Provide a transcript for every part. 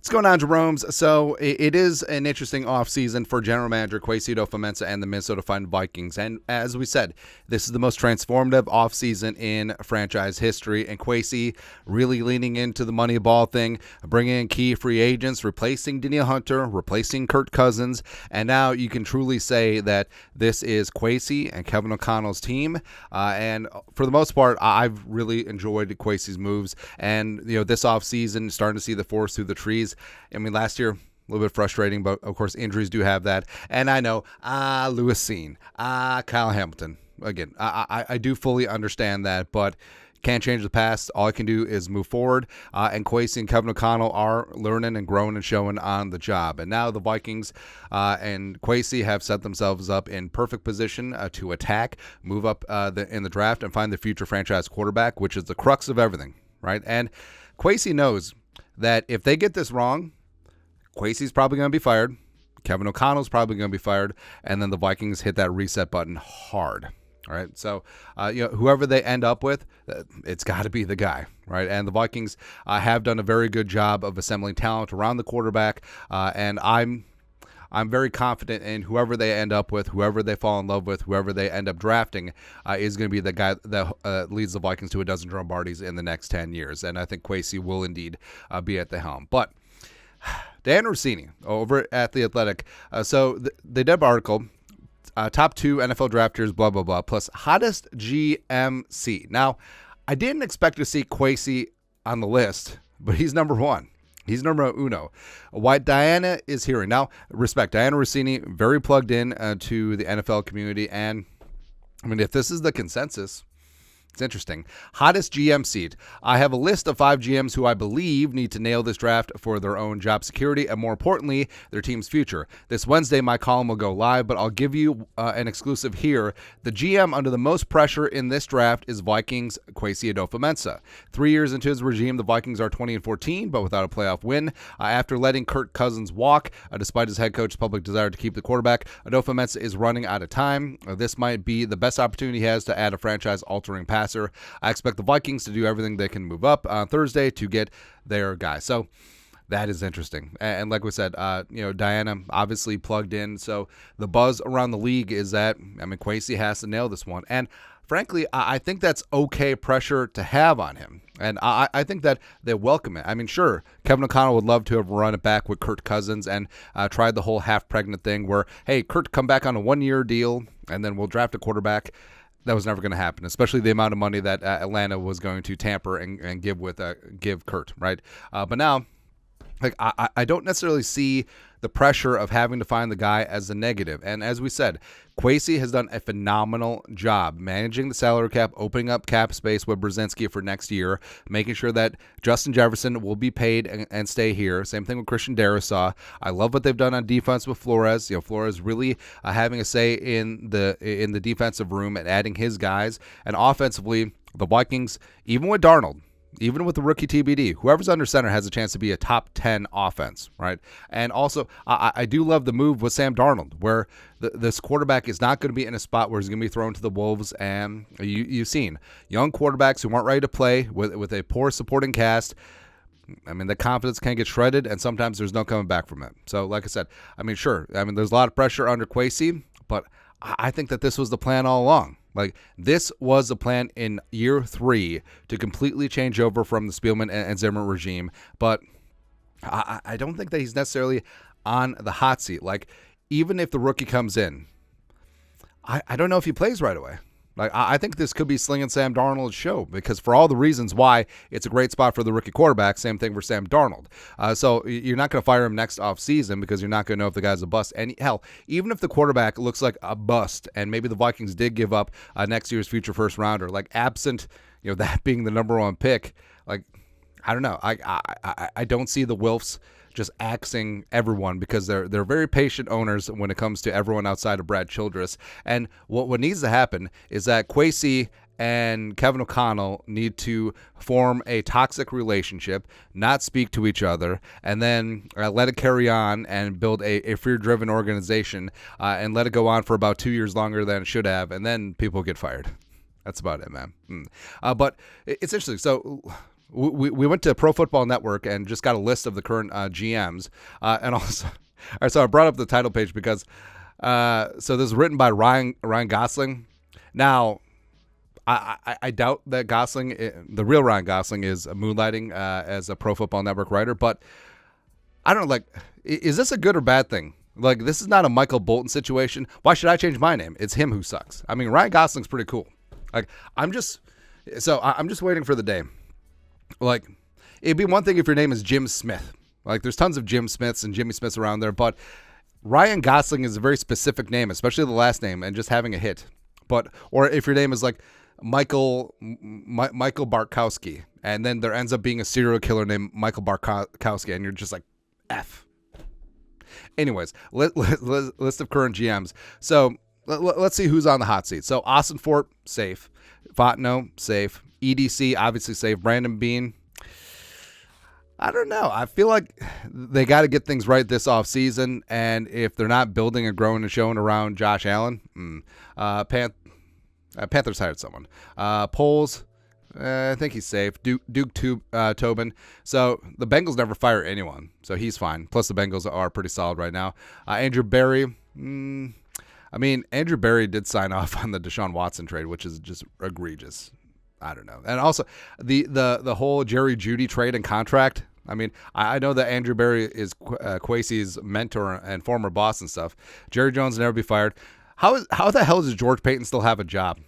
What's going on, Jeromes? So it is an interesting offseason for general manager Kwesi Adofo-Mensah and the Minnesota Vikings. And as we said, this is the most transformative offseason in franchise history. And Kwesi really leaning into the money ball thing, bringing in key free agents, replacing Danielle Hunter, replacing Kirk Cousins. And now you can truly say that this is Kwesi and Kevin O'Connell's team. And for the most part, I've really enjoyed Kwesi's moves. And, this offseason, starting to see the forest through the trees. I mean, last year, a little bit frustrating, but of course, injuries do have that. And I know, Russini, Kyle Hamilton. Again, I do fully understand that, but can't change the past. All I can do is move forward. And Kwesi and Kevin O'Connell are learning and growing and showing on the job. And now the Vikings and Kwesi have set themselves up in perfect position to attack, move up in the draft, and find the future franchise quarterback, which is the crux of everything, right? And Kwesi knows that if they get this wrong, Kwesi's probably going to be fired. Kevin O'Connell's probably going to be fired. And then the Vikings hit that reset button hard. All right. So, whoever they end up with, it's got to be the guy. Right. And the Vikings have done a very good job of assembling talent around the quarterback. And I'm very confident in whoever they end up with, whoever they fall in love with, whoever they end up drafting is going to be the guy that leads the Vikings to a dozen Lombardies in the next 10 years. And I think Kwesi will indeed be at the helm. But Dianna Russini over at The Athletic. So they did an article, top 2 NFL drafters, blah, blah, blah, plus hottest GMC. Now, I didn't expect to see Kwesi on the list, but he's number 1. He's numero uno. Why Dianna is hearing. Now, respect, Dianna Russini, very plugged in to the NFL community. And, I mean, if this is the consensus, it's interesting. Hottest GM seat. I have a list of 5 GMs who I believe need to nail this draft for their own job security and, more importantly, their team's future. This Wednesday, my column will go live, but I'll give you an exclusive here. The GM under the most pressure in this draft is Vikings Kwesi Adofo-Mensah. 3 years into his regime, the Vikings are 20-14, but without a playoff win. After letting Kirk Cousins walk, despite his head coach's public desire to keep the quarterback, Adofo-Mensah is running out of time. This might be the best opportunity he has to add a franchise-altering pass. I expect the Vikings to do everything they can move up on Thursday to get their guy. So that is interesting. And like we said, Dianna obviously plugged in. So the buzz around the league is that, Kwesi has to nail this one. And frankly, I think that's okay pressure to have on him. And I think that they welcome it. Sure, Kevin O'Connell would love to have run it back with Kirk Cousins and tried the whole half-pregnant thing where, hey, Kirk, come back on a 1-year deal, and then we'll draft a quarterback. That was never going to happen, especially the amount of money that Atlanta was going to tamper and give Kurt, right? But now, I don't necessarily see the pressure of having to find the guy as a negative. And as we said, Kwesi has done a phenomenal job managing the salary cap, opening up cap space with Brzezinski for next year, making sure that Justin Jefferson will be paid and stay here. Same thing with Christian Darrisaw. I love what they've done on defense with Flores. Flores really having a say in the defensive room and adding his guys. And offensively, the Vikings, even with Darnold, even with the rookie TBD, whoever's under center has a chance to be a top 10 offense, right? And also, I do love the move with Sam Darnold, where this quarterback is not going to be in a spot where he's going to be thrown to the wolves. And you've seen young quarterbacks who weren't ready to play with a poor supporting cast. The confidence can get shredded, and sometimes there's no coming back from it. So, like I said, sure. There's a lot of pressure under Kwesi, but I think that this was the plan all along. This was the plan in year 3 to completely change over from the Spielman and Zimmer regime. But I don't think that he's necessarily on the hot seat. Even if the rookie comes in, I don't know if he plays right away. I think this could be slinging Sam Darnold's show because for all the reasons why it's a great spot for the rookie quarterback, same thing for Sam Darnold. So you're not going to fire him next offseason because you're not going to know if the guy's a bust. And hell, even if the quarterback looks like a bust and maybe the Vikings did give up next year's future first rounder, absent, that being the number 1 pick, I don't know. I don't see the Wilfs just axing everyone because they're very patient owners when it comes to everyone outside of Brad Childress. And what needs to happen is that Kwesi and Kevin O'Connell need to form a toxic relationship, not speak to each other, and then let it carry on and build a fear-driven organization and let it go on for about 2 years longer than it should have, and then people get fired. That's about it, man. But it's interesting. So we went to Pro Football Network and just got a list of the current GMs, and also, all right, so I brought up the title page because, so this is written by Ryan Gosling. Now, I doubt that Gosling, the real Ryan Gosling, is moonlighting as a Pro Football Network writer, but I don't know, like, is this a good or bad thing? Like, this is not a Michael Bolton situation. Why should I change my name? It's him who sucks. I mean, Ryan Gosling's pretty cool. Like, I'm just waiting for the day. Like, it'd be one thing if your name is Jim Smith. Like, there's tons of Jim Smiths and Jimmy Smiths around there, but Ryan Gosling is a very specific name, especially the last name, and just having a hit. But, or if your name is like Michael Bartkowski, and then there ends up being a serial killer named Michael Bartkowski, and you're just like, F. Anyways, list of current GMs. So let's see who's on the hot seat. So Austin Fort, safe. Fontenot, safe. EDC, obviously safe. Brandon Beane, I don't know. I feel like they got to get things right this offseason, and if they're not building and growing and showing around Josh Allen, Panthers hired someone. Poles, I think he's safe. Duke Tobin. So the Bengals never fire anyone, so he's fine. Plus the Bengals are pretty solid right now. Andrew Berry. I mean, Andrew Berry did sign off on the Deshaun Watson trade, which is just egregious. I don't know. And also the whole Jerry Jeudy trade and contract. I mean, I know that Andrew Berry is Kwesi's mentor and former boss and stuff. Jerry Jones will never be fired. How the hell does George Paton still have a job?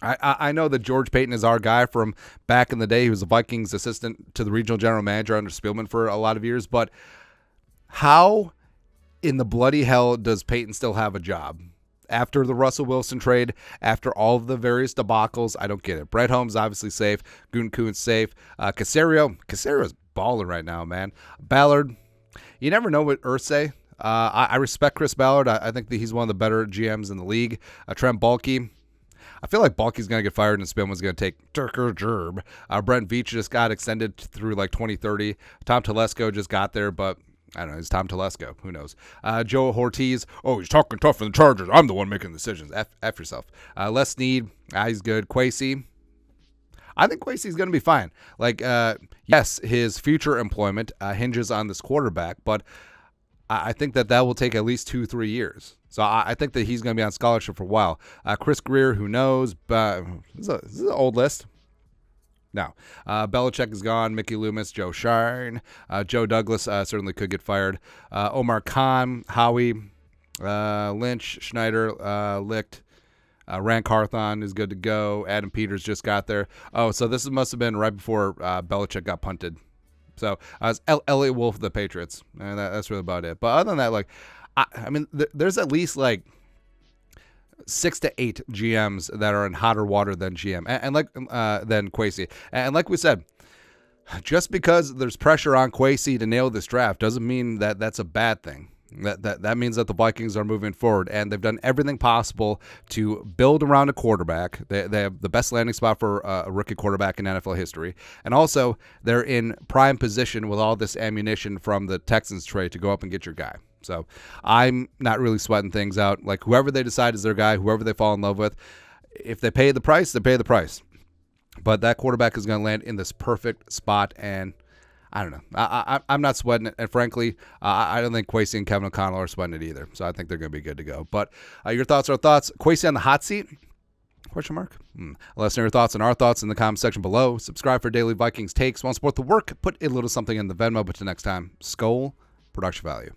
I know that George Paton is our guy from back in the day. He was a Vikings assistant to the regional general manager under Spielman for a lot of years. But how in the bloody hell does Paton still have a job? After the Russell Wilson trade, after all of the various debacles, I don't get it. Brett Holmes obviously safe. Gutekunst safe. Caserio's balling right now, man. Ballard, you never know what Irsay. I respect Chris Ballard. I think that he's one of the better GMs in the league. Trent Baalke. I feel like Balky's going to get fired and Spielman's going to take Turker Jerb. Brent Veach just got extended through like 2030. Tom Telesco just got there, but I don't know. It's Tom Telesco. Who knows? Joe Ortiz. Oh, he's talking tough for the Chargers. I'm the one making decisions. F yourself. Les Snead. He's good. Kwesi. I think Kwesi's going to be fine. Like, yes, his future employment hinges on this quarterback, but I think that will take at least 2-3 years. So I think that he's going to be on scholarship for a while. Chris Greer, who knows? But this is an old list. No. Belichick is gone. Mickey Loomis, Joe Shine. Joe Douglas certainly could get fired. Omar Khan, Howie, Lynch, Schneider, Licht. Rand Carthon is good to go. Adam Peters just got there. Oh, so this must have been right before Belichick got punted. So it's Elliott Wolf of the Patriots. And that's really about it. But other than that, like, I mean, there's at least like 6 to 8 GMs that are in hotter water than GM and like than Kwesi. And like we said, just because there's pressure on Kwesi to nail this draft doesn't mean that that's a bad thing. That means that the Vikings are moving forward, and they've done everything possible to build around a quarterback. They have the best landing spot for a rookie quarterback in NFL history, and also they're in prime position with all this ammunition from the Texans trade to go up and get your guy. So I'm not really sweating things out. Like, whoever they decide is their guy, whoever they fall in love with, if they pay the price, they pay the price. But that quarterback is going to land in this perfect spot, and I don't know. I'm not sweating it, and frankly, I don't think Kwesi and Kevin O'Connell are sweating it either. So I think they're going to be good to go. But your thoughts are thoughts. Kwesi on the hot seat? Question mark. Let us know your thoughts and our thoughts in the comment section below. Subscribe for daily Vikings takes. Want to support the work? Put a little something in the Venmo. But till next time, Skol, production value.